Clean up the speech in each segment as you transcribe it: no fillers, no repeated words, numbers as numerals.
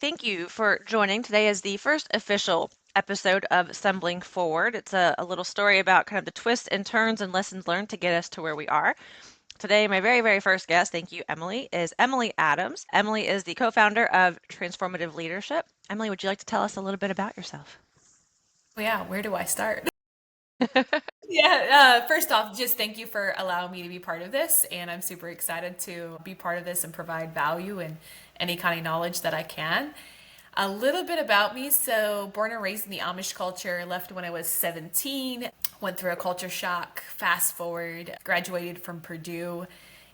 Thank you for joining. Today is the first official episode of Stumbling Forward. It's a little story about kind of the twists and turns and lessons learned to get us to where we are. Today, my very, very first guest, thank you, Emily, is Emily Adams. Emily is the co-founder of Transformative Leadership. Emily, would you like to tell us a little bit about yourself? Yeah, where do I start? First off, just thank you for allowing me to be part of this. And I'm super excited to be part of this and provide value and any kind of knowledge that I can. A little bit about me. So, born and raised in the Amish culture, left when I was 17, went through a culture shock. Fast forward, graduated from Purdue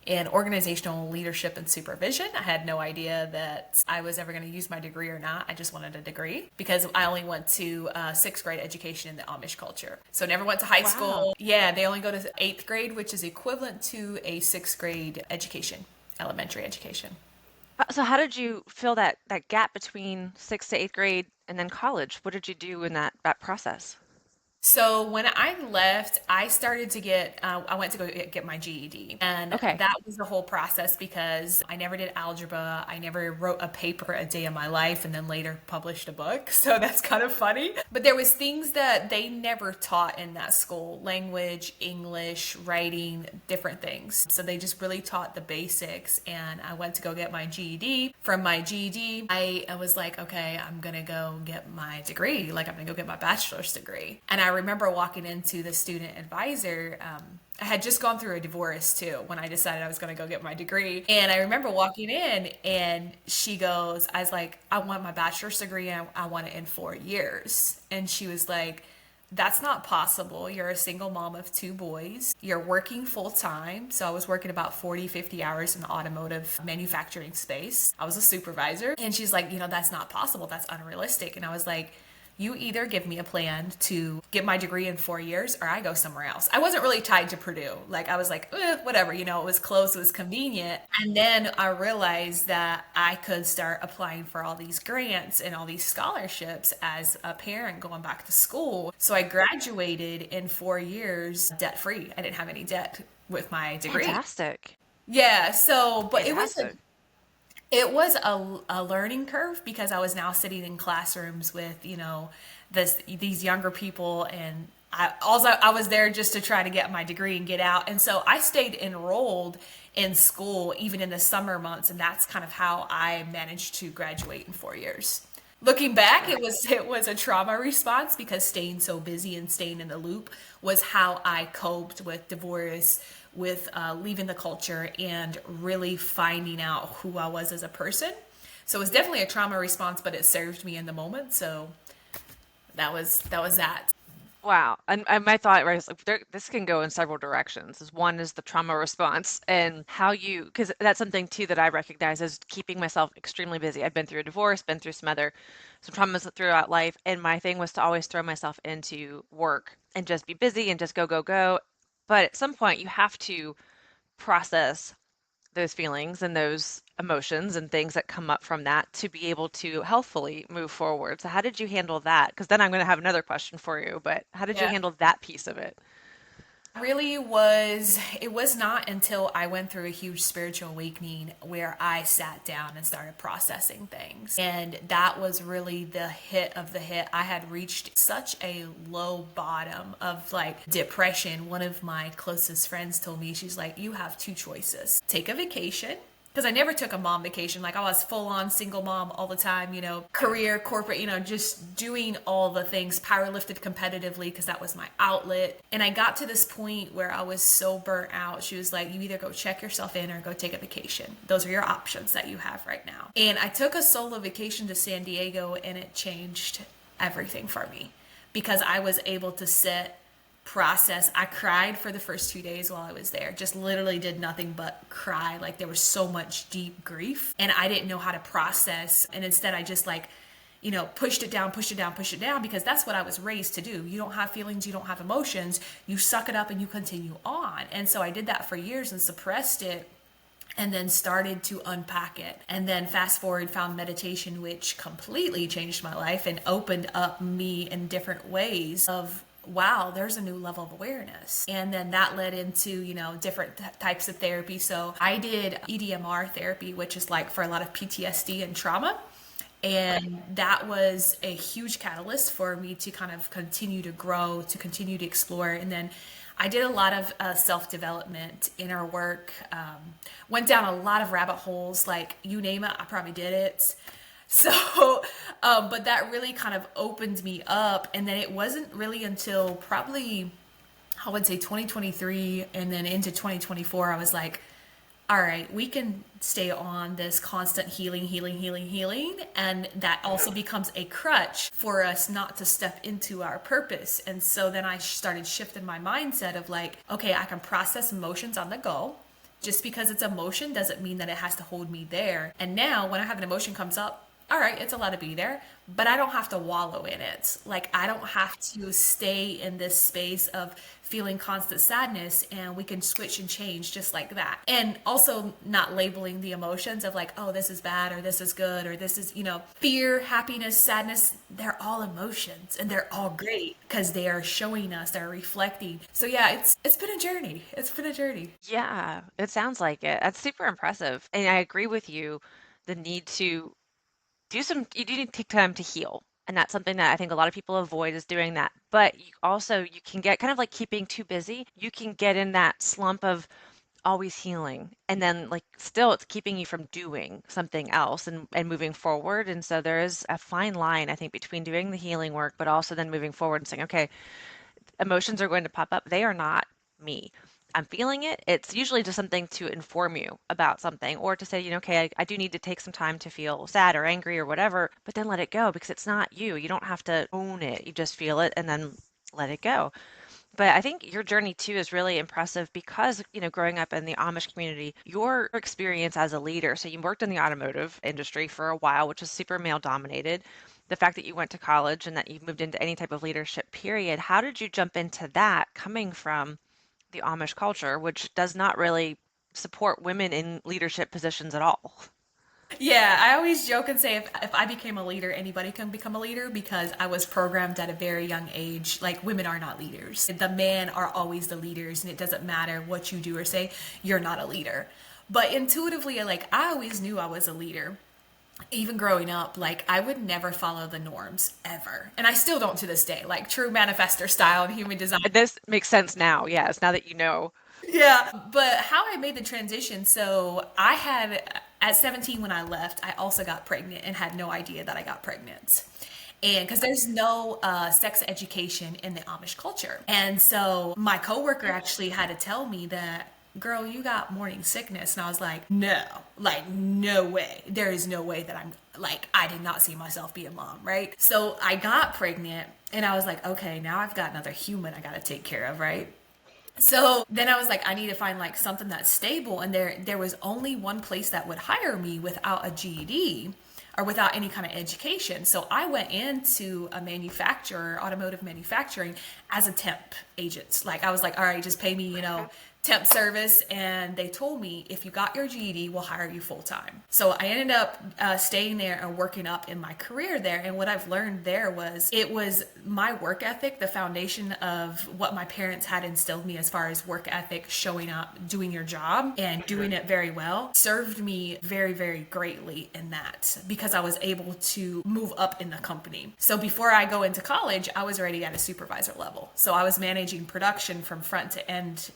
in organizational leadership and supervision. I had no idea that I was ever going to use my degree or not. I just wanted a degree because I only went to sixth grade education in the Amish culture. So never went to high Wow. school. Yeah, they only go to eighth grade, which is equivalent to a sixth grade education, elementary education. So how did you fill that gap between sixth to eighth grade and then college? What did you do in that process? So when I left, I started to I went to go get my GED. And Okay. that was the whole process because I never did algebra. I never wrote a paper a day in my life and then later published a book. So that's kind of funny. But there was things that they never taught in that school, language, English, writing, different things. So they just really taught the basics. And I went to go get my GED. From my GED, I was like, okay, I'm going to go get my degree. Like I'm going to go get my bachelor's degree. And I remember walking into the student advisor. I had just gone through a divorce too when I decided I was going to go get my degree. And I remember walking in and she goes, I was like, I want my bachelor's degree and I want it in 4 years. And she was like, that's not possible. You're a single mom of two boys. You're working full time. So I was working about 40, 50 hours in the automotive manufacturing space. I was a supervisor. And she's like, that's not possible. That's unrealistic. And I was like, you either give me a plan to get my degree in 4 years or I go somewhere else. I wasn't really tied to Purdue. Like I was like, whatever, it was close, it was convenient. And then I realized that I could start applying for all these grants and all these scholarships as a parent going back to school. So I graduated in 4 years debt free. I didn't have any debt with my degree. Fantastic. Yeah, so but Fantastic. it was a learning curve because I was now sitting in classrooms with, these younger people and I was there just to try to get my degree and get out. And so I stayed enrolled in school even in the summer months and that's kind of how I managed to graduate in 4 years. Looking back, it was a trauma response because staying so busy and staying in the loop was how I coped with divorce, with leaving the culture, and really finding out who I was as a person. So it was definitely a trauma response, but it served me in the moment. So that was that. Wow. And my thought, right, is like this can go in several directions. One is the trauma response and how you, because that's something too that I recognize as keeping myself extremely busy. I've been through a divorce, been through some traumas throughout life, and my thing was to always throw myself into work and just be busy and just go, go, go. But at some point, you have to process those feelings and those emotions and things that come up from that to be able to healthfully move forward. So how did you handle that? Because then I'm going to have another question for you, but how did you Yeah. handle that piece of it? Really it was not until I went through a huge spiritual awakening where I sat down and started processing things. And that was really the hit of the hit. I had reached such a low bottom of like depression. One of my closest friends told me, she's like, you have two choices: take a vacation, because I never took a mom vacation. Like I was full on single mom all the time, career, corporate, just doing all the things, power lifted competitively because that was my outlet. And I got to this point where I was so burnt out. She was like, you either go check yourself in or go take a vacation. Those are your options that you have right now. And I took a solo vacation to San Diego and it changed everything for me because I was able to sit, process. I cried for the first 2 days while I was there. Just literally did nothing but cry. Like there was so much deep grief and I didn't know how to process. And instead I just like, pushed it down, pushed it down, pushed it down because that's what I was raised to do. You don't have feelings, you don't have emotions, you suck it up and you continue on. And so I did that for years and suppressed it and then started to unpack it. And then fast forward, found meditation, which completely changed my life and opened up me in different ways of wow, there's a new level of awareness. And then that led into, different types of therapy. So I did EDMR therapy, which is like for a lot of PTSD and trauma. And that was a huge catalyst for me to kind of continue to grow, to continue to explore. And then I did a lot of self-development, inner work, went down a lot of rabbit holes, like you name it, I probably did it. So, but that really kind of opened me up. And then it wasn't really until probably, I would say 2023 and then into 2024, I was like, all right, we can stay on this constant healing, healing, healing, healing. And that also becomes a crutch for us not to step into our purpose. And so then I started shifting my mindset of like, okay, I can process emotions on the go. Just because it's emotion doesn't mean that it has to hold me there. And now when I have an emotion comes up, all right, it's allowed to be there, but I don't have to wallow in it. Like, I don't have to stay in this space of feeling constant sadness, and we can switch and change just like that. And also not labeling the emotions of like, oh, this is bad or this is good or this is, fear, happiness, sadness. They're all emotions and they're all great because they are showing us, they're reflecting. So yeah, it's been a journey. It's been a journey. Yeah, it sounds like it. That's super impressive. And I agree with you, the need to you do need to take time to heal. And that's something that I think a lot of people avoid is doing that. But you can get kind of like keeping too busy. You can get in that slump of always healing. And then like still it's keeping you from doing something else and moving forward. And so there is a fine line, I think, between doing the healing work, but also then moving forward and saying, okay, emotions are going to pop up. They are not me. I'm feeling it. It's usually just something to inform you about something or to say, okay, I do need to take some time to feel sad or angry or whatever, but then let it go because it's not you. You don't have to own it. You just feel it and then let it go. But I think your journey too is really impressive because, growing up in the Amish community, your experience as a leader, so you worked in the automotive industry for a while, which is super male dominated. The fact that you went to college and that you moved into any type of leadership period, how did you jump into that coming from the Amish culture, which does not really support women in leadership positions at all? Yeah, I always joke and say if I became a leader, anybody can become a leader because I was programmed at a very young age. Like, women are not leaders. The men are always the leaders, and it doesn't matter what you do or say, you're not a leader. But intuitively, like, I always knew I was a leader. Even growing up, like, I would never follow the norms ever. And I still don't to this day, like true manifester style and human design. And this makes sense now, yes, now that you know. Yeah, but how I made the transition, so I had at 17 when I left, I also got pregnant and had no idea that I got pregnant. And because there's no sex education in the Amish culture. And so my coworker actually had to tell me that, girl, you got morning sickness. And I was like, no way. There is no way that I did not see myself be a mom, right? So I got pregnant and I was like, okay, now I've got another human I got to take care of, right? So then I was like, I need to find like something that's stable. And there was only one place that would hire me without a GED or without any kind of education. So I went into a manufacturer, automotive manufacturing, as a temp agent. Like, I was like, all right, just pay me, temp service. And they told me, if you got your GED, we'll hire you full time. So I ended up staying there and working up in my career there. And what I've learned there was it was my work ethic, the foundation of what my parents had instilled me as far as work ethic, showing up, doing your job and doing it very well, served me very, very greatly in that because I was able to move up in the company. So before I go into college, I was already at a supervisor level. So I was managing production from front to end,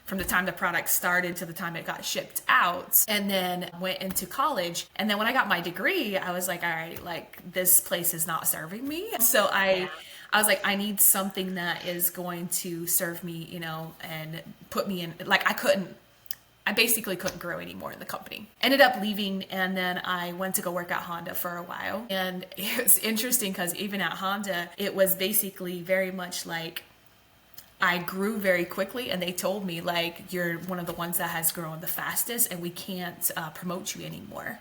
from the time the product started to the time it got shipped out, and then went into college. And then when I got my degree, I was like, all right, like, this place is not serving me. So I was like, I need something that is going to serve me, and put me in, like, I basically couldn't grow anymore in the company. Ended up leaving, and then I went to go work at Honda for a while. And it was interesting because even at Honda, it was basically very much like, I grew very quickly, and they told me, like, you're one of the ones that has grown the fastest, and we can't promote you anymore.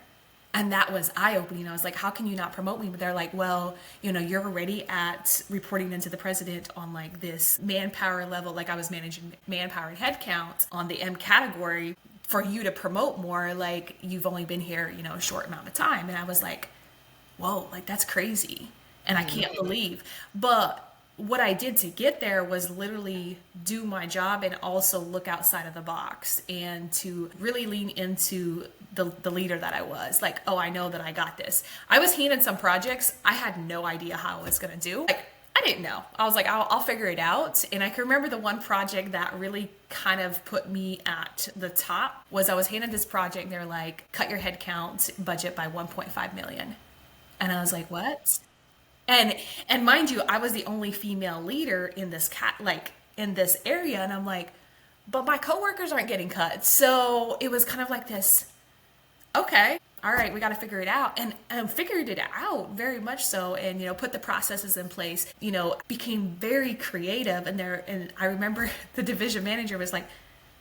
And that was eye-opening. I was like, how can you not promote me? But they're like, well, you're already at reporting into the president on like this manpower level. Like, I was managing manpower and headcount on the M category. For you to promote more, like, you've only been here, a short amount of time. And I was like, whoa, like, that's crazy. And I can't believe. But what I did to get there was literally do my job and also look outside of the box and to really lean into the leader that I was. Like, oh, I know that I got this. I was handed some projects I had no idea how I was going to do. Like, I didn't know. I was like, I'll figure it out. And I can remember the one project that really kind of put me at the top was I was handed this project and they're like, cut your head count budget by 1.5 million. And I was like, what? And and mind you, I was the only female leader in this in this area, and I'm like, but my coworkers aren't getting cut. So it was kind of like this, okay, all right, we got to figure it out. And figured it out very much so, and put the processes in place, became very creative. And I remember the division manager was like,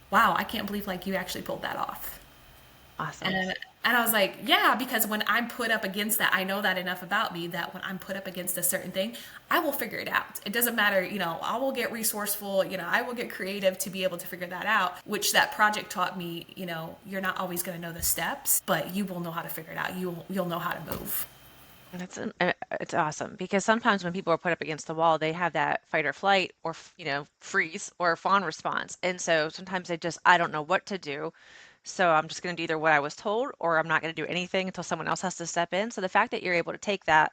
wow, I can't believe like you actually pulled that off. Awesome. And I was like, yeah, because when I'm put up against that, I know that enough about me that when I'm put up against a certain thing, I will figure it out. It doesn't matter, I will get resourceful, I will get creative to be able to figure that out, which that project taught me, you're not always going to know the steps, but you will know how to figure it out. You'll know how to move. That's it's awesome because sometimes when people are put up against the wall, they have that fight or flight or freeze or fawn response, and so sometimes they just I don't know what to do, so I'm just going to do either what I was told or I'm not going to do anything until someone else has to step in. So the fact that you're able to take that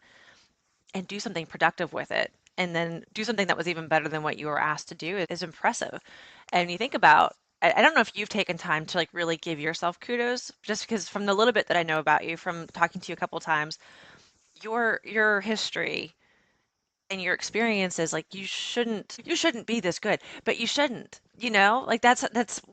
and do something productive with it, and then do something that was even better than what you were asked to do is impressive. And you think about I don't know if you've taken time to like really give yourself kudos, just because from the little bit that I know about you from talking to you a couple times your history and your experiences like you shouldn't be this good but you shouldn't like that's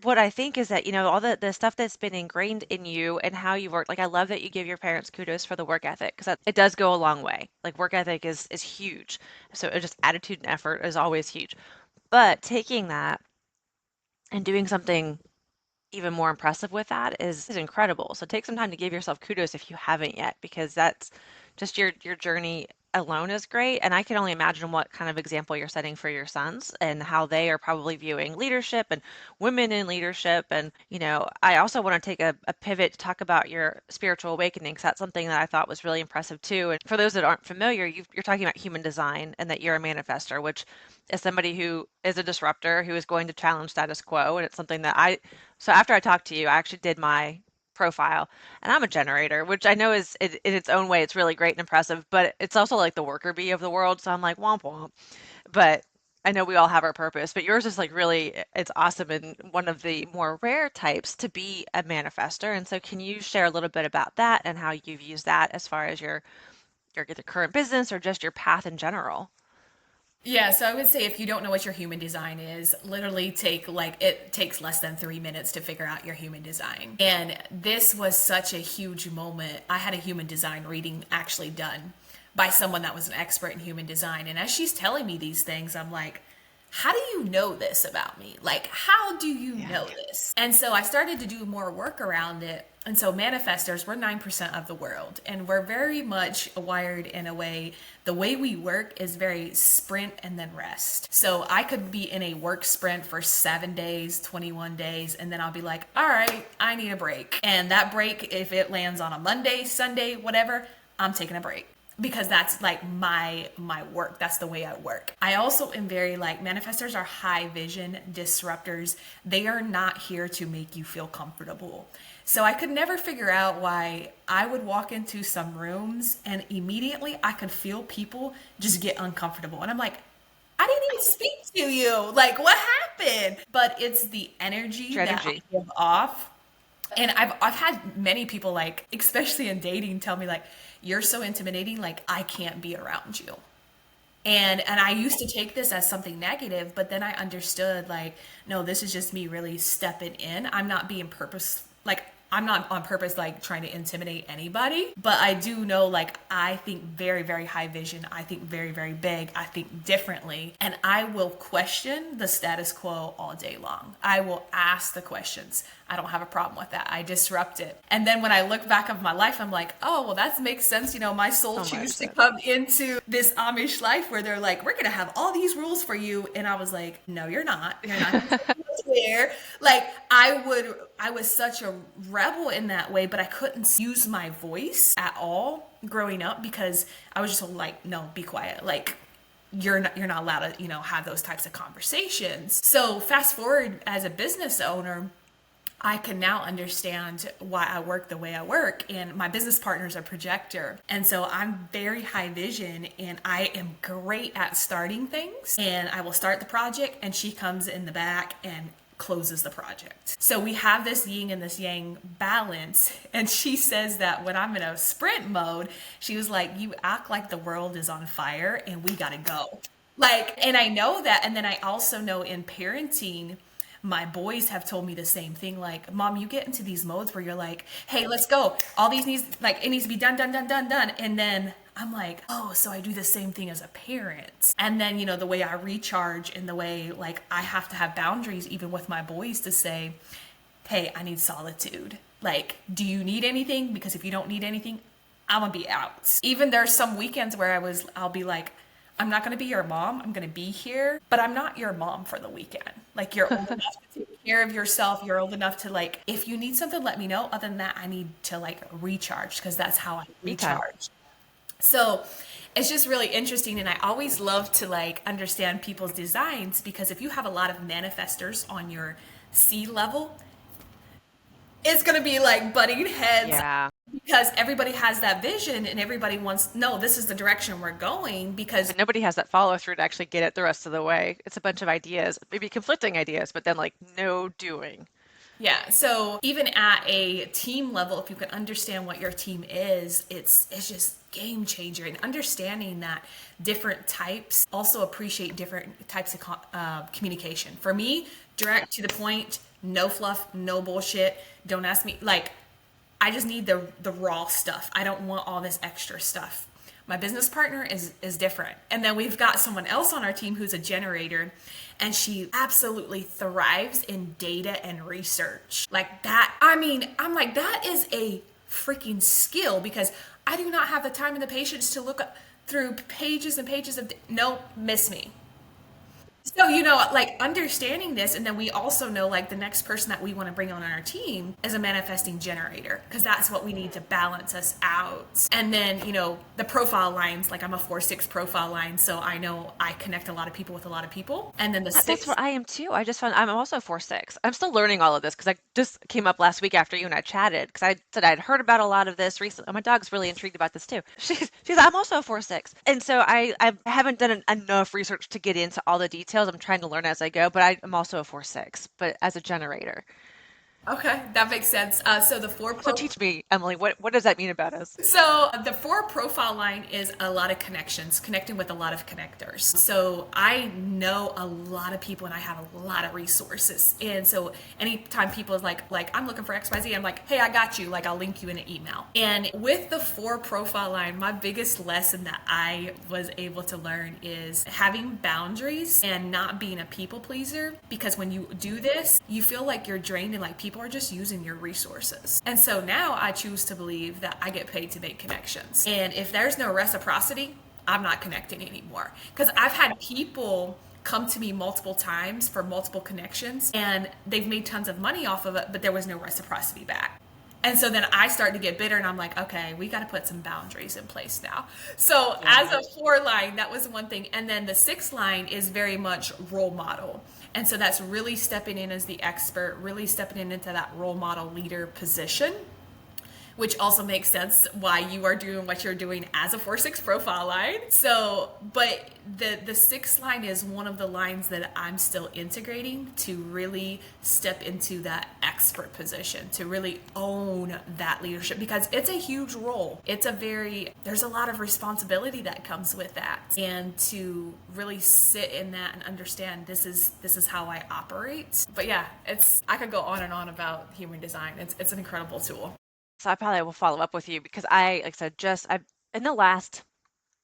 what I think is that all the stuff that's been ingrained in you and how you work like I love that you give your parents kudos for the work ethic because it does go a long way like work ethic is huge so it just attitude and effort is always huge but taking that and doing something even more impressive with that is incredible. So take some time to give yourself kudos if you haven't yet, because that's just your journey alone is great. And I can only imagine what kind of example you're setting for your sons and how they are probably viewing leadership and women in leadership. And, I also want to take a pivot to talk about your spiritual awakening, because that's something that I thought was really impressive too. And for those that aren't familiar, you're talking about human design and that you're a manifester, which is somebody who is a disruptor, who is going to challenge status quo. And it's something that so after I talked to you, I actually did my profile, and I'm a generator, which I know is in its own way, it's really great and impressive, but it's also like the worker bee of the world. So I'm like, womp womp. But I know we all have our purpose, but yours is like really, it's awesome and one of the more rare types to be a manifester. And so can you share a little bit about that and how you've used that as far as your either current business or just your path in general? Yeah, so I would say if you don't know what your human design is, literally it takes less than 3 minutes to figure out your human design. And this was such a huge moment. I had a human design reading actually done by someone that was an expert in human design. And as she's telling me these things, I'm like, how do you know this about me? Like, how do you Yeah. know this? And so I started to do more work around it. And so manifestors, we're 9% of the world, and we're very much wired in a way. The way we work is very sprint and then rest. So I could be in a work sprint for 7 days, 21 days, and then I'll be like, all right, I need a break. And that break, if it lands on a Monday, Sunday, whatever, I'm taking a break because that's like my work. That's the way I work. I also am very like manifestors are high vision disruptors. They are not here to make you feel comfortable. So I could never figure out why I would walk into some rooms and immediately I could feel people just get uncomfortable. And I'm like, I didn't even speak to you. Like, what happened? But it's the energy that I Strategy. give off. And I've had many people like, especially in dating, tell me like, you're so intimidating, like I can't be around you. And I used to take this as something negative, but then I understood like, no, this is just me really stepping in. I'm not being purpose like I'm not on purpose like trying to intimidate anybody, but I do know like I think very, very high vision. I think very, very big. I think differently. And I will question the status quo all day long. I will ask the questions. I don't have a problem with that. I disrupt it. And then when I look back of my life, I'm like, oh, well, that makes sense. My soul So much chooses to so. come into this Amish life where they're like, we're going to have all these rules for you. And I was like, no, you're not. You're not going to there. Like I was such a rebel in that way, but I couldn't use my voice at all growing up because I was just like, no, be quiet. Like, you're not allowed to, have those types of conversations. So fast forward, as a business owner, I can now understand why I work the way I work. And my business partner is a projector. And so I'm very high vision and I am great at starting things. And I will start the project and she comes in the back and closes the project. So we have this yin and this yang balance. And she says that when I'm in a sprint mode, she was like, you act like the world is on fire and we got to go. Like, and I know that. And then I also know in parenting, my boys have told me the same thing. Like, mom, you get into these modes where you're like, hey, let's go. All these needs, like, it needs to be done, done, done, done, done. And then I'm like, oh, so I do the same thing as a parent. And then, the way I recharge and the way, like, I have to have boundaries, even with my boys, to say, hey, I need solitude. Like, do you need anything? Because if you don't need anything, I'm gonna be out. Even there's some weekends where I'll be like, I'm not going to be your mom. I'm going to be here, but I'm not your mom for the weekend. Like, you're old enough to take care of yourself. You're old enough to, like, if you need something, let me know. Other than that, I need to, like, recharge because that's how I Me time. recharge. So it's just really interesting. And I always love to, like, understand people's designs, because if you have a lot of manifestors on your C level, it's going to be like butting heads, Yeah. because everybody has that vision and everybody wants, no, this is the direction we're going. Because But nobody has that follow through to actually get it the rest of the way. It's a bunch of ideas, maybe conflicting ideas, but then like no doing. yeah, so even at a team level, if you can understand what your team is, it's just game changer. And understanding that different types also appreciate different types of communication. For me, direct to the point, no fluff, no bullshit. Don't ask me, like, I just need the raw stuff. I don't want all this extra stuff. My business partner is different. And then we've got someone else on our team who's a generator, and she absolutely thrives in data and research. Like that, I mean, I'm like, that is a freaking skill, because I do not have the time and the patience to look up through pages and pages of no, miss me. So, like, understanding this, and then we also know, like, the next person that we want to bring on our team is a manifesting generator, because that's what we need to balance us out. And then, the profile lines, like, I'm a 4-6 profile line, so I know I connect a lot of people with a lot of people. And then the That's six, where I am too. I just found I'm also 4-6. I'm still learning all of this because I just came up last week after you and I chatted because I said I'd heard about a lot of this recently. My dog's really intrigued about this too. She's I'm also a 4-6, and so I haven't done enough research to get into all the details. I'm trying to learn as I go, but I'm also a 4-6, but as a generator. okay, that makes sense. So the four So pro teach me, Emily, what does that mean about us? So the 4 profile line is a lot of connections, connecting with a lot of connectors. So I know a lot of people and I have a lot of resources. And so anytime people is like I'm looking for XYZ, I'm like, hey, I got you. Like, I'll link you in an email. And with the 4 profile line, my biggest lesson that I was able to learn is having boundaries and not being a people pleaser. Because when you do this, you feel like you're drained and like people are just using your resources. And so now I choose to believe that I get paid to make connections. And if there's no reciprocity, I'm not connecting anymore. Because I've had people come to me multiple times for multiple connections and they've made tons of money off of it, but there was no reciprocity back. And so then I start to get bitter and I'm like, okay, we got to put some boundaries in place now. So as Yeah. a 4 line, that was one thing. And then the 6 line is very much role model. And so that's really stepping in as the expert, really stepping in into that role model leader position, which also makes sense why you are doing what you're doing as a 4-6 profile line. So, but the 6 line is one of the lines that I'm still integrating to really step into that expert position, to really own that leadership, because it's a huge role. There's a lot of responsibility that comes with that. And to really sit in that and understand this is how I operate. But yeah, I could go on and on about human design. It's an incredible tool. So I probably will follow up with you because like I said, I in the last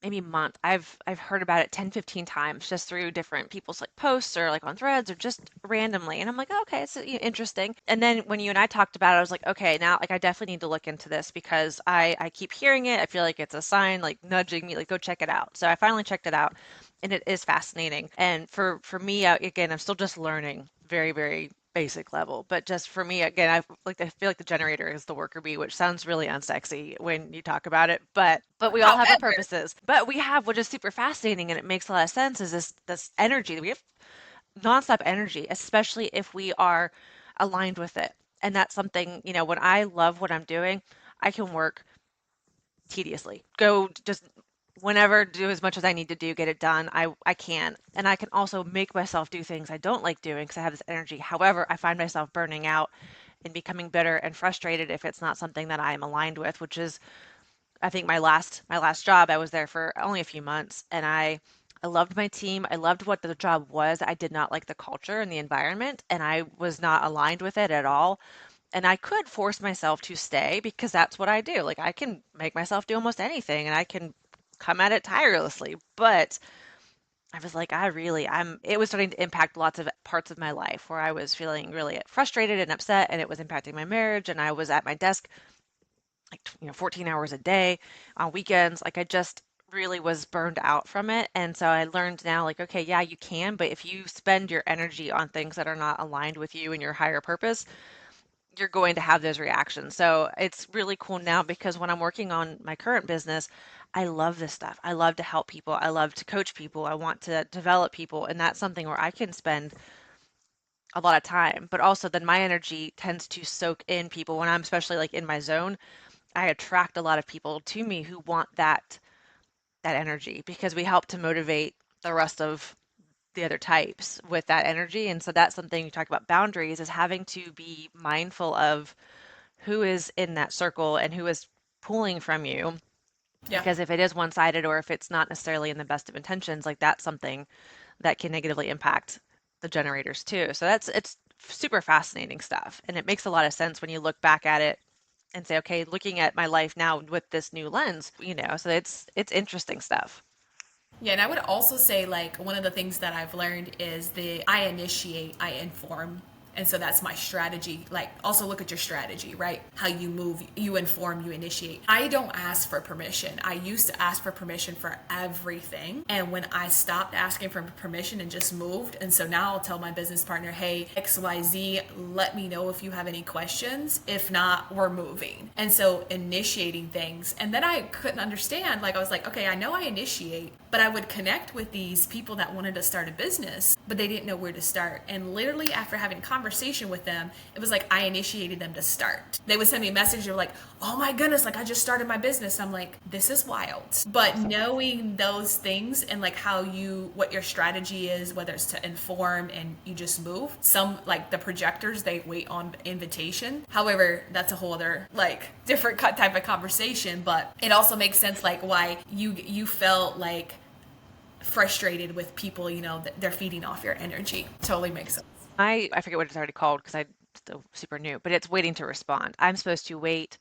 maybe month, I've heard about it 10, 15 times just through different people's like posts or like on threads or just randomly. And I'm like, oh, okay, it's interesting. And then when you and I talked about it, I was like, okay, now like I definitely need to look into this because I keep hearing it. I feel like it's a sign like nudging me, like go check it out. So I finally checked it out and it is fascinating. And for me, again, I'm still just learning very, very basic level. But just for me, again, I feel like the generator is the worker bee, which sounds really unsexy when you talk about it. But we all have our However, purposes. But we have, which is super fascinating and it makes a lot of sense, is this energy. We have nonstop energy, especially if we are aligned with it. And that's something, when I love what I'm doing, I can work tediously. Go just whenever, do as much as I need to do, get it done. I can. And I can also make myself do things I don't like doing because I have this energy. However, I find myself burning out and becoming bitter and frustrated if it's not something that I am aligned with, which is I think my last job. I was there for only a few months and I loved my team. I loved what the job was. I did not like the culture and the environment, and I was not aligned with it at all. And I could force myself to stay because that's what I do. Like I can make myself do almost anything and I can come at it tirelessly. But I was like, it was starting to impact lots of parts of my life where I was feeling really frustrated and upset, and it was impacting my marriage. And I was at my desk like, 14 hours a day on weekends. Like I just really was burned out from it. And so I learned now, like, okay, yeah, you can, but if you spend your energy on things that are not aligned with you and your higher purpose, you're going to have those reactions. So it's really cool now because when I'm working on my current business, I love this stuff. I love to help people. I love to coach people. I want to develop people. And that's something where I can spend a lot of time. But also, then my energy tends to soak in people when I'm especially like in my zone. I attract a lot of people to me who want that energy because we help to motivate the rest of the other types with that energy. And so that's something you talk about boundaries is having to be mindful of who is in that circle and who is pulling from you. yeah. Because if it is one-sided or if it's not necessarily in the best of intentions, like that's something that can negatively impact the generators too. So it's super fascinating stuff. And it makes a lot of sense when you look back at it and say, okay, looking at my life now with this new lens, so it's interesting stuff. Yeah, and I would also say like one of the things that I've learned is the I initiate, I inform. And so that's my strategy. Like also look at your strategy, right? How you move, you inform, you initiate. I don't ask for permission. I used to ask for permission for everything. And when I stopped asking for permission and just moved, and so now I'll tell my business partner, hey, XYZ, let me know if you have any questions. If not, we're moving. And so initiating things. And then I couldn't understand. Like I was like, okay, I know I initiate, but I would connect with these people that wanted to start a business, but they didn't know where to start. And literally after having a conversation with them, it was like I initiated them to start. They would send me a message. They're like, oh my goodness, like I just started my business. I'm like, this is wild. But knowing those things and like what your strategy is, whether it's to inform and you just move. Some like the projectors, they wait on invitation. However, that's a whole other like different type of conversation, but it also makes sense like why you felt like frustrated with people, they're feeding off your energy. Totally makes sense. I forget what it's already called because I'm still super new, but it's waiting to respond. I'm supposed to wait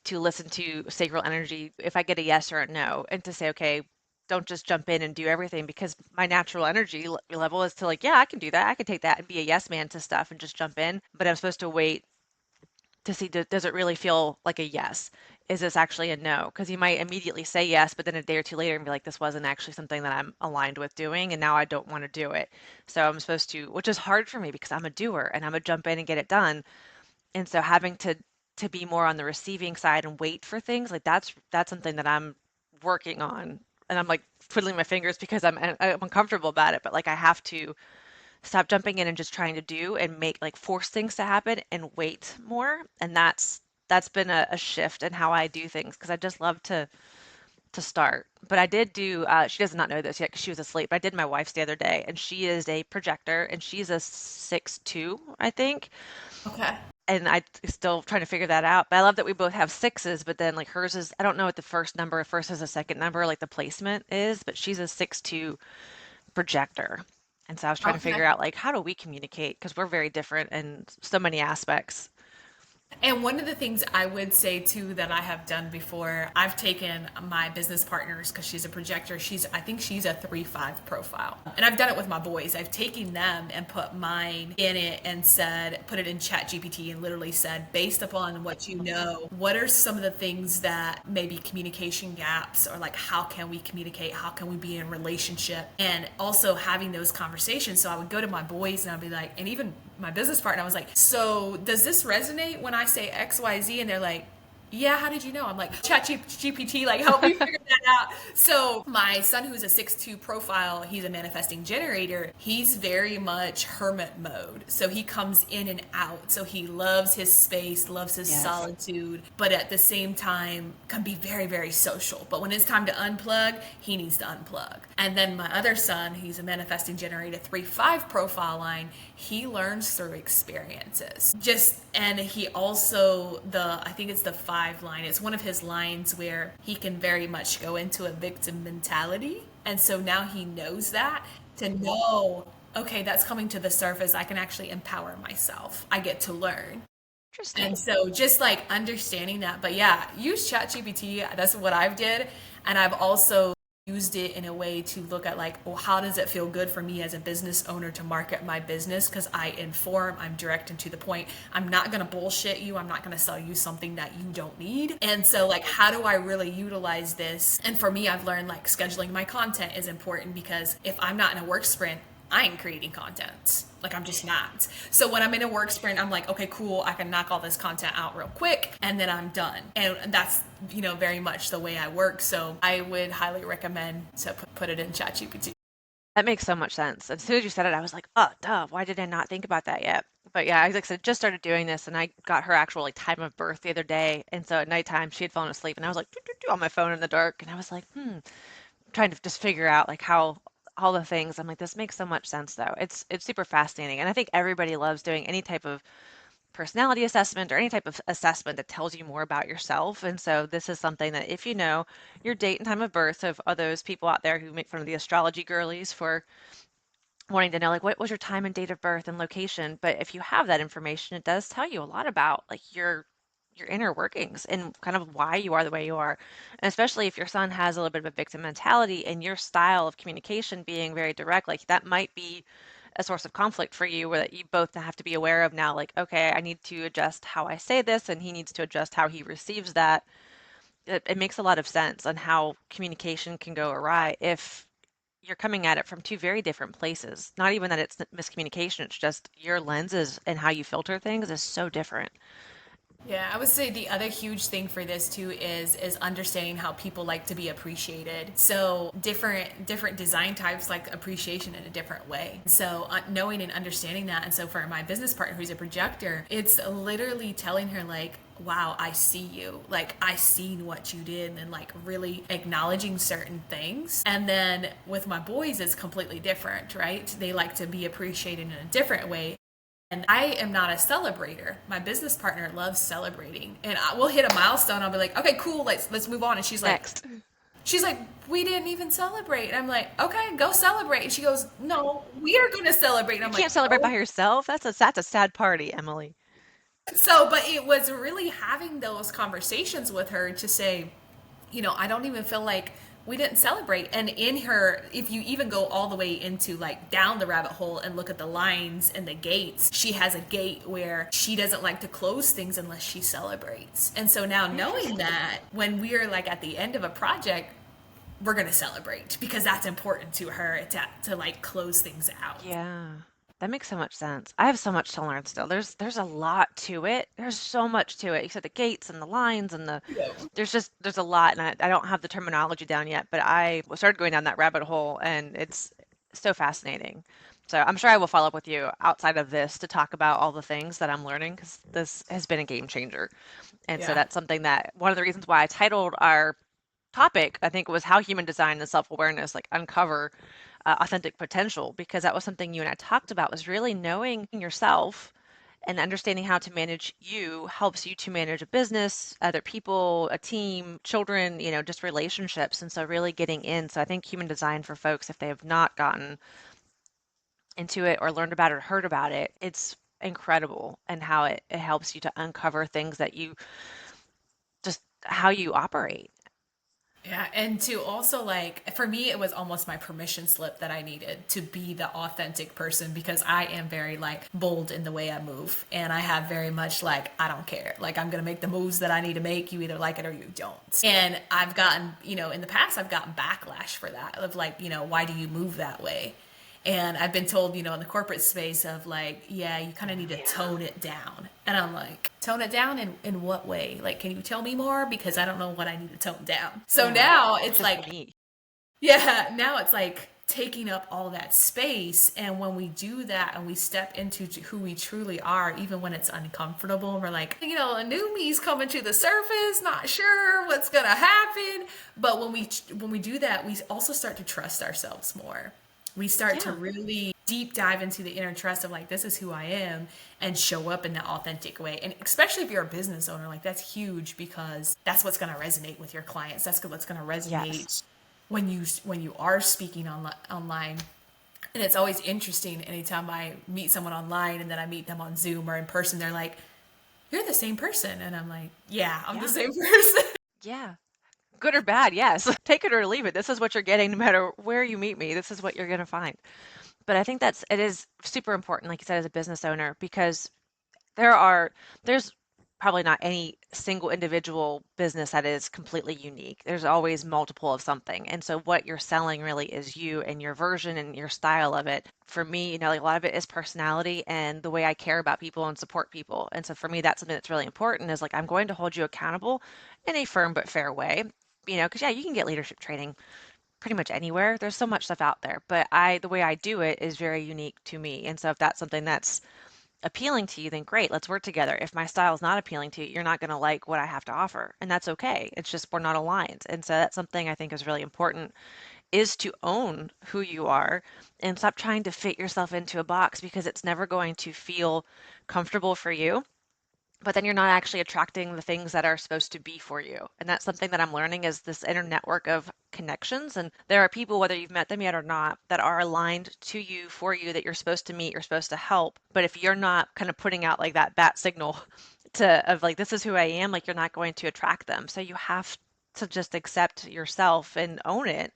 to listen to sacral energy if I get a yes or a no, and to say, okay, don't just jump in and do everything because my natural energy level is to like, yeah, I can do that. I can take that and be a yes man to stuff and just jump in. But I'm supposed to wait to see does it really feel like a yes? Is this actually a no? Because you might immediately say yes, but then a day or two later and be like, this wasn't actually something that I'm aligned with doing, and now I don't want to do it. So I'm supposed to, which is hard for me because I'm a doer and I'm a jump in and get it done. And so having to be more on the receiving side and wait for things, like that's something that I'm working on. And I'm like twiddling my fingers because I'm uncomfortable about it, but like I have to stop jumping in and just trying to do and make like force things to happen and wait more. And that's been a shift in how I do things because I just love to start. But I did do she does not know this yet because she was asleep. But I did my wife's the other day and she is a projector and she's a 6'2", I think. Okay. And I still trying to figure that out. But I love that we both have sixes, but then like hers is I don't know what the first number, first is a second number, like the placement is, but she's a 6'2" projector. And so I was trying to Okay. figure out like how do we communicate because we're very different in so many aspects. And one of the things I would say too that I have done before, I've taken my business partners because she's a projector. I think she's a 3-5 profile. And I've done it with my boys. I've taken them and put mine in it and put it in Chat GPT and literally said, based upon what you know, what are some of the things that maybe communication gaps or like how can we communicate? How can we be in a relationship? And also having those conversations. So I would go to my boys and I'd be like, and even my business partner. I was like, so does this resonate when I say XYZ? And they're like, yeah, how did you know? I'm like, chat GPT, like help me figure that out. So my son, who's a 6'2" profile, he's a manifesting generator. He's very much hermit mode. So he comes in and out. So he loves his space, loves his Yes. solitude, but at the same time can be very, very social. But when it's time to unplug, he needs to unplug. And then my other son, he's a manifesting generator 3-5 profile line. He learns through experiences. And he also, I think it's the 5 line. It's one of his lines where he can very much go into a victim mentality. And so now he knows that, to know, okay, that's coming to the surface. I can actually empower myself. I get to learn. And Interesting. so just like understanding that, but yeah, use ChatGPT. That's what I've did. And I've also used it in a way to look at like, well, how does it feel good for me as a business owner to market my business? Because I inform, I'm direct and to the point. I'm not going to bullshit you. I'm not going to sell you something that you don't need. And so like, how do I really utilize this? And for me, I've learned like scheduling my content is important, because if I'm not in a work sprint, I ain't creating content. Like, I'm just not. So when I'm in a work sprint, I'm like, okay, cool. I can knock all this content out real quick and then I'm done. And that's, very much the way I work. So I would highly recommend to put it in ChatGPT. That makes so much sense. As soon as you said it, I was like, oh, duh, why did I not think about that yet? But yeah, like I said, just started doing this and I got her actual like time of birth the other day. And so at nighttime she had fallen asleep and I was like doo, doo, doo, on my phone in the dark and I was like, trying to just figure out like how all the things. I'm like, this makes so much sense though. It's super fascinating. And I think everybody loves doing any type of personality assessment or any type of assessment that tells you more about yourself. And so this is something that if you know your date and time of birth of are those people out there who make fun of the astrology girlies for wanting to know like what was your time and date of birth and location, but if you have that information, it does tell you a lot about like your inner workings and kind of why you are the way you are. And especially if your son has a little bit of a victim mentality and your style of communication being very direct, like that might be a source of conflict for you where that you both have to be aware of now, like, okay, I need to adjust how I say this and he needs to adjust how he receives that. It makes a lot of sense on how communication can go awry if you're coming at it from two very different places. Not even that it's miscommunication, it's just your lenses and how you filter things is so different. Yeah, I would say the other huge thing for this too is understanding how people like to be appreciated. So different design types like appreciation in a different way. So knowing and understanding that, and so for my business partner who's a projector, it's literally telling her like, wow, I see you. Like, I seen what you did, and like really acknowledging certain things. And then with my boys, it's completely different, right? They like to be appreciated in a different way. And I am not a celebrator. My business partner loves celebrating, and we'll hit a milestone. I'll be like, "Okay, cool, let's move on." And Next. she's like, "We didn't even celebrate." And I'm like, "Okay, go celebrate." And she goes, "No, we are going to celebrate." And You I'm like, can't celebrate by "Oh." yourself. That's a sad party, Emily. So, but it was really having those conversations with her to say, I don't even feel like we didn't celebrate. And in her, if you even go all the way into like down the rabbit hole and look at the lines and the gates, she has a gate where she doesn't like to close things unless she celebrates. And so now knowing Interesting. that when we're like at the end of a project, we're going to celebrate because that's important to her to like close things out. Yeah. That makes so much sense. I have so much to learn still. There's a lot to it. There's so much to it. You said the gates and the lines and there's a lot and I don't have the terminology down yet, but I started going down that rabbit hole and it's so fascinating. So I'm sure I will follow up with you outside of this to talk about all the things that I'm learning because this has been a game changer. And so Yeah. that's something that one of the reasons why I titled our topic, I think, was how human design and self-awareness like uncover authentic potential, because that was something you and I talked about was really knowing yourself and understanding how to manage you helps you to manage a business, other people, a team, children, just relationships. And so really getting in. So I think human design for folks, if they have not gotten into it or learned about it or heard about it, it's incredible and how it helps you to uncover things that you just how you operate. Yeah, and to also like for me it was almost my permission slip that I needed to be the authentic person, because I am very like bold in the way I move, and I have very much like I don't care. Like, I'm going to make the moves that I need to make. You either like it or you don't. And I've gotten, in the past I've gotten backlash for that, of like, why do you move that way? And I've been told, in the corporate space of like, yeah, you kind of need to Yeah. tone it down. And I'm like, tone it down in what way? Like, can you tell me more? Because I don't know what I need to tone down. So Yeah. now it's Just like, me. yeah, now it's like taking up all that space. And when we do that and we step into who we truly are, even when it's uncomfortable, we're like, a new me's coming to the surface, not sure what's gonna happen. But when we do that, we also start to trust ourselves more. We start to Yeah. really deep dive into the inner trust of like, this is who I am, and show up in that authentic way. And especially if you're a business owner, like that's huge because that's what's going to resonate with your clients. That's what's going to Yes. resonate when you are speaking online. And it's always interesting anytime I meet someone online and then I meet them on Zoom or in person, they're like, "You're the same person." And I'm like, "Yeah, I'm the Yeah. same person." Yeah. Good or bad, yes. Take it or leave it. This is what you're getting no matter where you meet me. This is what you're going to find. But I think it is super important, like you said, as a business owner, because there's probably not any single individual business that is completely unique. There's always multiple of something. And so what you're selling really is you and your version and your style of it. For me, like a lot of it is personality and the way I care about people and support people. And so for me, that's something that's really important is like I'm going to hold you accountable in a firm but fair way. Because yeah, you can get leadership training pretty much anywhere. There's so much stuff out there, but the way I do it is very unique to me. And so if that's something that's appealing to you, then great, let's work together. If my style is not appealing to you, you're not going to like what I have to offer, and that's okay. It's just we're not aligned. And so that's something I think is really important is to own who you are and stop trying to fit yourself into a box because it's never going to feel comfortable for you, but then you're not actually attracting the things that are supposed to be for you. And that's something that I'm learning is this inner network of connections. And there are people, whether you've met them yet or not, that are aligned to you, for you, that you're supposed to meet, you're supposed to help. But if you're not kind of putting out like that bat signal of like, this is who I am, like you're not going to attract them. So you have to just accept yourself and own it.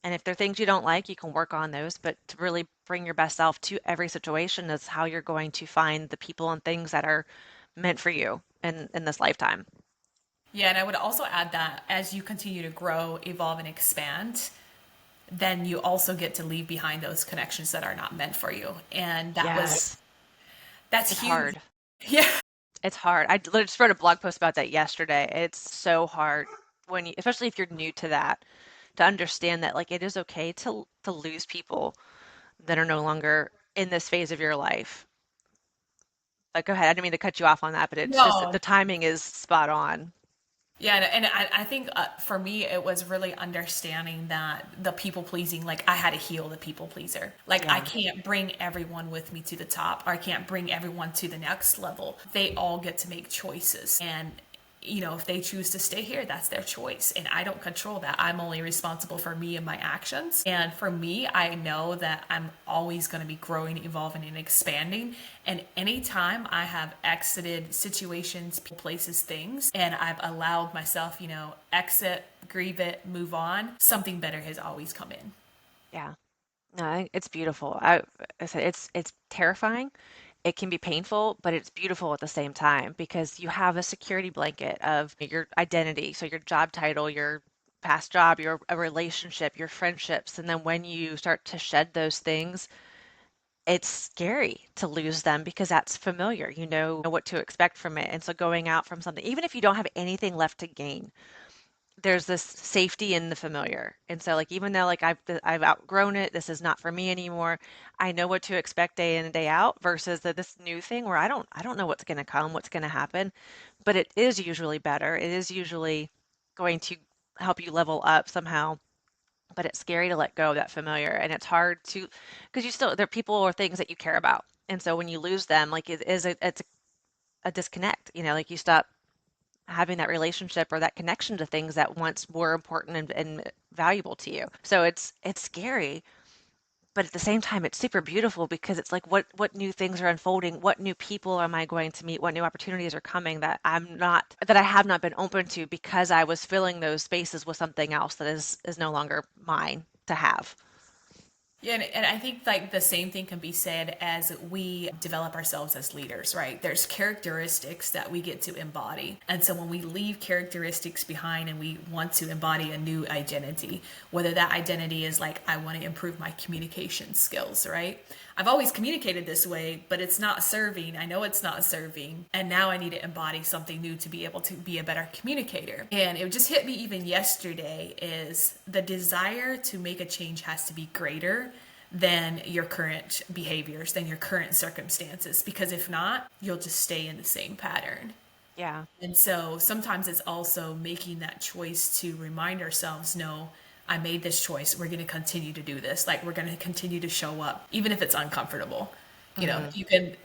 And if there are things you don't like, you can work on those, but to really bring your best self to every situation is how you're going to find the people and things that are meant for you in this lifetime. Yeah, and I would also add that as you continue to grow, evolve, and expand, then you also get to leave behind those connections that are not meant for you. And Yes, that's it's huge. hard. Yeah. It's hard. I literally just wrote a blog post about that yesterday. It's so hard when you, especially if you're new to that, to understand that like it is okay to lose people that are no longer in this phase of your life. Like, go ahead. I didn't mean to cut you off on that, but it's just No. the timing is spot on. Yeah, and I think for me, it was really understanding that the people pleasing, like I had to heal the people pleaser. Like I Yeah. can't bring everyone with me to the top, or I can't bring everyone to the next level. They all get to make choices. And if they choose to stay here, that's their choice. And I don't control that. I'm only responsible for me and my actions. And for me, I know that I'm always going to be growing, evolving, and expanding. And anytime I have exited situations, places, things, and I've allowed myself, exit, grieve it, move on, something better has always come in. Yeah. No, it's beautiful. I said it's terrifying. It can be painful, but it's beautiful at the same time because you have a security blanket of your identity. So your job title, your past job, your a relationship, your friendships, and then when you start to shed those things, it's scary to lose them because that's familiar. You know what to expect from it. And so going out from something, even if you don't have anything left to gain, there's this safety in the familiar. And so like even though like I've outgrown it, this is not for me anymore. I know what to expect day in and day out versus this new thing where I don't know what's going to come, what's going to happen, but it is usually better. It is usually going to help you level up somehow. But it's scary to let go of that familiar and it's hard to because you still there are people or things that you care about. And so when you lose them, like it's a disconnect, like you stop having that relationship or that connection to things that once were important and valuable to you. So it's scary, but at the same time it's super beautiful because it's like what new things are unfolding, what new people am I going to meet, what new opportunities are coming that I have not been open to because I was filling those spaces with something else that is no longer mine to have. Yeah, and I think like the same thing can be said as we develop ourselves as leaders, right? There's characteristics that we get to embody. And so when we leave characteristics behind and we want to embody a new identity, whether that identity is like, I want to improve my communication skills, right? I've always communicated this way, but it's not serving. I know it's not serving. And now I need to embody something new to be able to be a better communicator. And it just hit me even yesterday is the desire to make a change has to be greater than your current behaviors, than your current circumstances. Because if not, you'll just stay in the same pattern. Yeah. And so sometimes it's also making that choice to remind ourselves, no, I made this choice. We're going to continue to do this. Like, we're going to continue to show up, even if it's uncomfortable. You know, Hmm. you can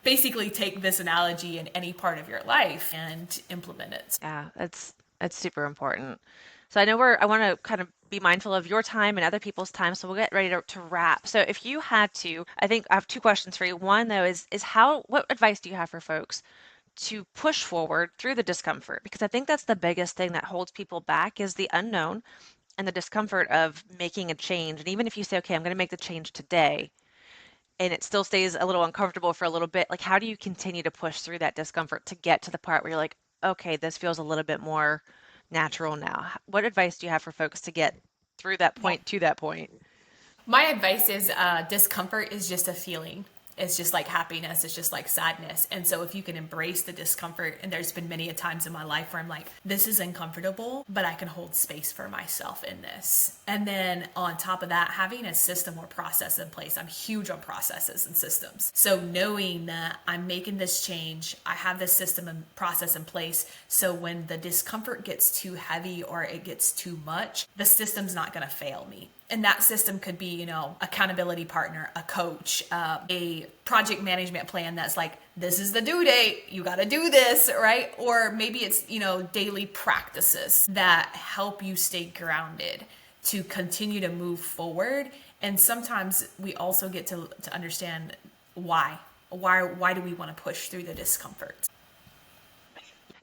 basically take this analogy in any part of your life and implement it. Yeah, that's super important. So I know I want to kind of be mindful of your time and other people's time, so we'll get ready to wrap. So if you had to, I think I have two questions for you. One though is what advice do you have for folks to push forward through the discomfort? Because I think that's the biggest thing that holds people back is the unknown and the discomfort of making a change. And even if you say, okay, I'm going to make the change today, and it still stays a little uncomfortable for a little bit, like how do you continue to push through that discomfort to get to the part where you're like, okay, this feels a little bit more natural now? What advice do you have for folks to get through that Yeah. point to that point? My advice is discomfort is just a feeling. It's just like happiness. It's just like sadness. And so if you can embrace the discomfort, and there's been many a times in my life where I'm like, this is uncomfortable, but I can hold space for myself in this. And then on top of that, having a system or process in place. I'm huge on processes and systems. So knowing that I'm making this change, I have this system and process in place. So when the discomfort gets too heavy or it gets too much, the system's not going to fail me. And that system could be, you know, accountability partner, a coach, a project management plan that's like, this is the due date, you got to do this, right? Or maybe it's, you know, daily practices that help you stay grounded to continue to move forward. And sometimes we also get to understand why. Why do we want to push through the discomfort?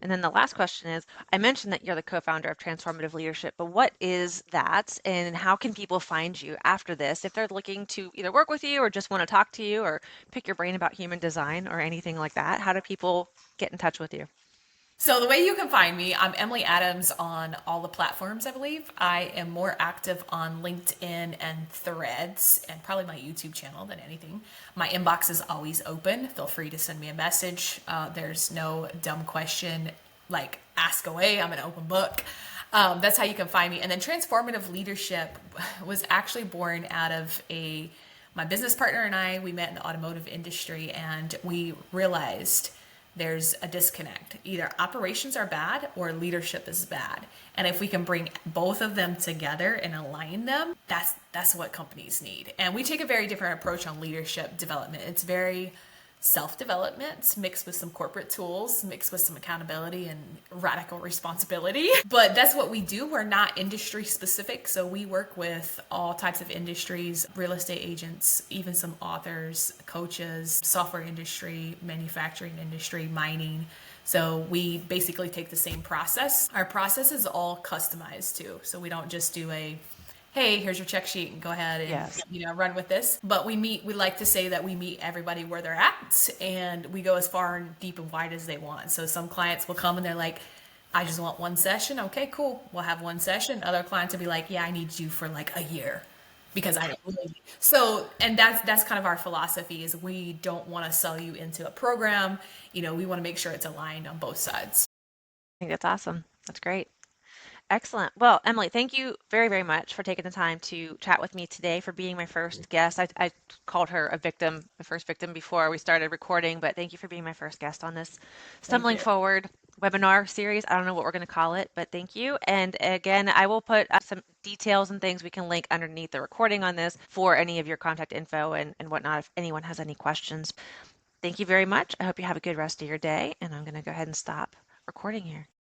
And then the last question is, I mentioned that you're the co-founder of Transformative Leadership, but what is that and how can people find you after this if they're looking to either work with you or just want to talk to you or pick your brain about human design or anything like that? How do people get in touch with you? So the way you can find me, I'm Emily Adams on all the platforms, I believe. I am more active on LinkedIn and Threads and probably my YouTube channel than anything. My inbox is always open. Feel free to send me a message. There's no dumb question, like ask away. I'm an open book. That's how you can find me. And then Transformative Leadership was actually born out of my business partner and I, we met in the automotive industry and we realized there's a disconnect. Either operations are bad or leadership is bad. And if we can bring both of them together and align them, that's what companies need. And we take a very different approach on leadership development. It's very self-development mixed with some corporate tools, mixed with some accountability and radical responsibility. But that's what we do. We're not industry specific. So we work with all types of industries, real estate agents, even some authors, coaches, software industry, manufacturing industry, mining. So we basically take the same process. Our process is all customized too. So we don't just do a hey, here's your check sheet and go ahead and Yes. run with this. But we like to say that we meet everybody where they're at and we go as far and deep and wide as they want. So some clients will come and they're like, I just want one session. Okay, cool. We'll have one session. Other clients will be like, yeah, I need you for like a year because I don't really. So, and that's kind of our philosophy is we don't want to sell you into a program. We want to make sure it's aligned on both sides. I think that's awesome. That's great. Excellent. Well, Emily, thank you very, very much for taking the time to chat with me today, for being my first guest. I called her a victim, the first victim before we started recording, but thank you for being my first guest on this Thank Stumbling you. Forward webinar series. I don't know what we're going to call it, but thank you. And again, I will put some details and things we can link underneath the recording on this for any of your contact info and whatnot if anyone has any questions. Thank you very much. I hope you have a good rest of your day, and I'm going to go ahead and stop recording here.